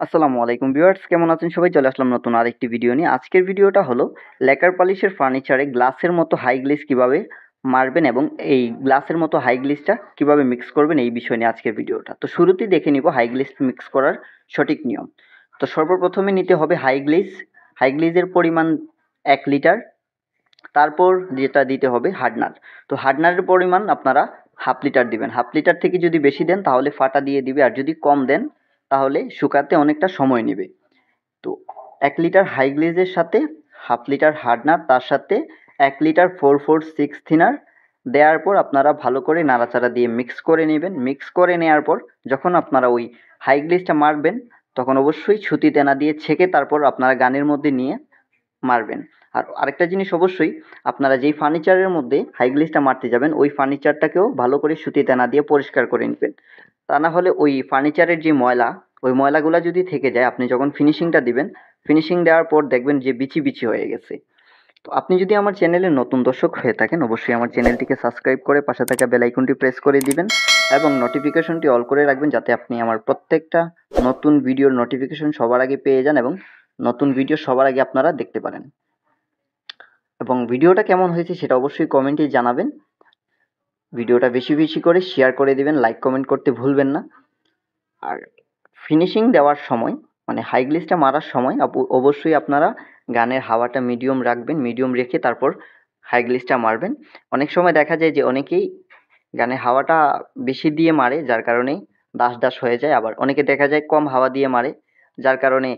আসসালামু আলাইকুম ভিউয়ার্স, কেমন আছেন সবাই? চলে আসলাম নতুন আরেকটি ভিডিও নিয়ে। আজকের ভিডিওটা হলো লেকার পলিশের ফার্নিচারে গ্লাসের মতো হাই গ্লেজ কিভাবে মারবেন এবং এই গ্লাসের মতো হাই গ্লেজটা কিভাবে মিক্স করবেন এই বিষয় নিয়ে আজকের ভিডিওটা। তো শুরুতেই দেখে নিব হাই গ্লেজ মিক্স করার সঠিক নিয়ম। তো সর্বপ্রথমে নিতে হবে হাই গ্লেজ। হাই গ্লেজের পরিমাণ 1 লিটার। তারপর যেটা দিতে হবে হার্ডনার। তো হার্ডনারের পরিমাণ আপনারা হাফ লিটার দিবেন। হাফ লিটার থেকে যদি বেশি দেন তাহলে ফাটা দিয়ে দিবে, আর যদি কম দেন তাহলে শুকাতে অনেকটা সময় নেবে। তো 1 লিটার হাই গ্লেজের সাথে হাফ লিটার হার্ডনার, তার সাথে 1 লিটার 446 থিনার দেওয়ার পর আপনারা ভালো করে নাড়াচাড়া দিয়ে মিক্স করে নেবেন। মিক্স করে নেওয়ার পর যখন আপনারা ওই হাই গ্লেজটা মারবেন তখন অবশ্যই সুতি তেনা দিয়ে ছেঁকে তারপর আপনারা গানের মধ্যে নিয়ে মারবেন। আর আরেকটা জিনিস, অবশ্যই আপনারা যেই ফার্নিচারের মধ্যে হাই গ্লেজটা মারতে যাবেন ওই ফার্নিচারটাকেও ভালো করে সুতি তেনা দিয়ে পরিষ্কার করে নেবেন। তা না হলে ওই ফার্নিচারের যে ময়লা, ওই ময়লাগুলা যদি থেকে যায়, আপনি যখন ফিনিশিংটা দিবেন, ফিনিশিং দেওয়ার পর দেখবেন যে বিচি বিচি হয়ে গেছে। তো আপনি যদি আমার চ্যানেলের নতুন দর্শক হয়ে থাকেন অবশ্যই আমার চ্যানেলটিকে সাবস্ক্রাইব করে পাশে থাকা বেল আইকনটি প্রেস করে দিবেন এবং নোটিফিকেশনটি অল করে রাখবেন যাতে আপনি আমার প্রত্যেকটা নতুন ভিডিওর নোটিফিকেশন সবার আগে পেয়ে যান এবং নতুন ভিডিও সবার আগে আপনারা দেখতে পারেন। এবং ভিডিওটা কেমন হয়েছে সেটা অবশ্যই কমেন্টে জানাবেন। ভিডিওটা বেশি বেশি করে শেয়ার করে দিবেন, লাইক কমেন্ট করতে ভুলবেন না। আর ফিনিশিং দেওয়ার সময় মানে হাই গ্লেজটা মারার সময় অবশ্যই আপনারা গানের হাওয়াটা মিডিয়াম রাখবেন। মিডিয়াম রেখে তারপর হাই গ্লেজটা মারবেন। অনেক সময় দেখা যায় যে অনেকেই গানের হাওয়াটা বেশি দিয়ে মারে, যার কারণে দাস দাস হয়ে যায়। আবার অনেকে দেখা যায় কম হাওয়া দিয়ে মারে, যার কারণে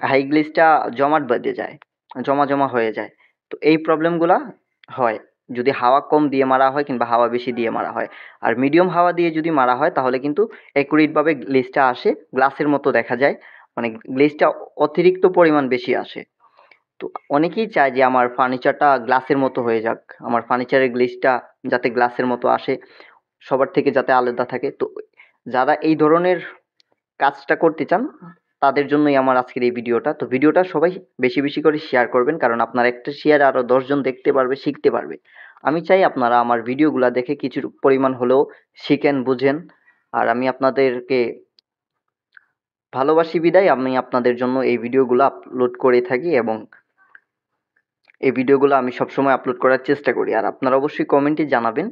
হাই গ্লেজটা জমাট বেঁধে যায়, জমা জমা হয়ে যায়। তো এই প্রবলেমগুলা হয় যদি হাওয়া কম দিয়ে মারা হয় কিংবা হাওয়া বেশি দিয়ে মারা হয়। আর মিডিয়াম হাওয়া দিয়ে যদি মারা হয় তাহলে কিন্তু অ্যাকুরেটভাবে গ্লেজটা আসে, গ্লাসের মতো দেখা যায়, মানে গ্লেজটা অতিরিক্ত পরিমাণ বেশি আসে। তো অনেকেই চায় যে আমার ফার্নিচারটা গ্লাসের মতো হয়ে যাক, আমার ফার্নিচারের গ্লেজটা যাতে গ্লাসের মতো আসে, সবার থেকে যাতে আলাদা থাকে। তো যারা এই ধরনের কাজটা করতে চান তাদের জন্যই আমার আজকের এই ভিডিওটা। তো ভিডিওটা সবাই বেশি বেশি করে শেয়ার করবেন, কারণ আপনার একটা শেয়ারে আরও 10 জন দেখতে পারবে, শিখতে পারবে। আমি চাই আপনারা আমার ভিডিওগুলা দেখে কিছু পরিমাণ হলেও শিখেন, বুঝেন। আর আমি আপনাদেরকে ভালোবাসি বিধায় আমি আপনাদের জন্য এই ভিডিওগুলো আপলোড করে থাকি এবং এই ভিডিওগুলো আমি সবসময় আপলোড করার চেষ্টা করি। আর আপনারা অবশ্যই কমেন্টে জানাবেন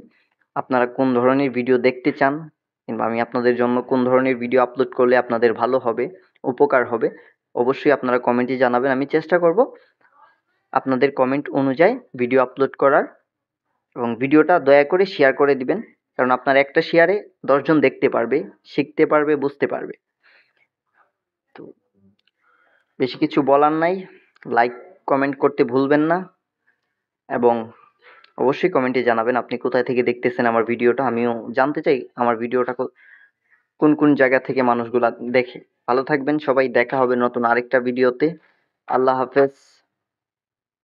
আপনারা কোন ধরনের ভিডিও দেখতে চান কিংবা আমি আপনাদের জন্য কোন ধরনের ভিডিও আপলোড করলে আপনাদের ভালো হবে, উপকার হবে। অবশ্যই আপনারা কমেন্টে জানাবেন। আমি চেষ্টা করব আপনাদের কমেন্ট অনুযায়ী ভিডিও আপলোড করার। এবং ভিডিওটা দয়া করে শেয়ার করে দিবেন, কারণ আপনার একটা শেয়ারে 10 জন দেখতে পারবে, শিখতে পারবে, বুঝতে পারবে। তো বেশি কিছু বলার নাই। লাইক কমেন্ট করতে ভুলবেন না এবং অবশ্যই কমেন্টে জানাবেন আপনি কোথায় থেকে দেখতেছেন আমার ভিডিওটা। আমিও জানতে চাই আমার ভিডিওটা কোন কোন জায়গা থেকে মানুষগুলা দেখে। ভালো থাকবেন সবাই, দেখা হবে নতুন আরেকটা ভিডিওতে। আল্লাহ হাফেজ।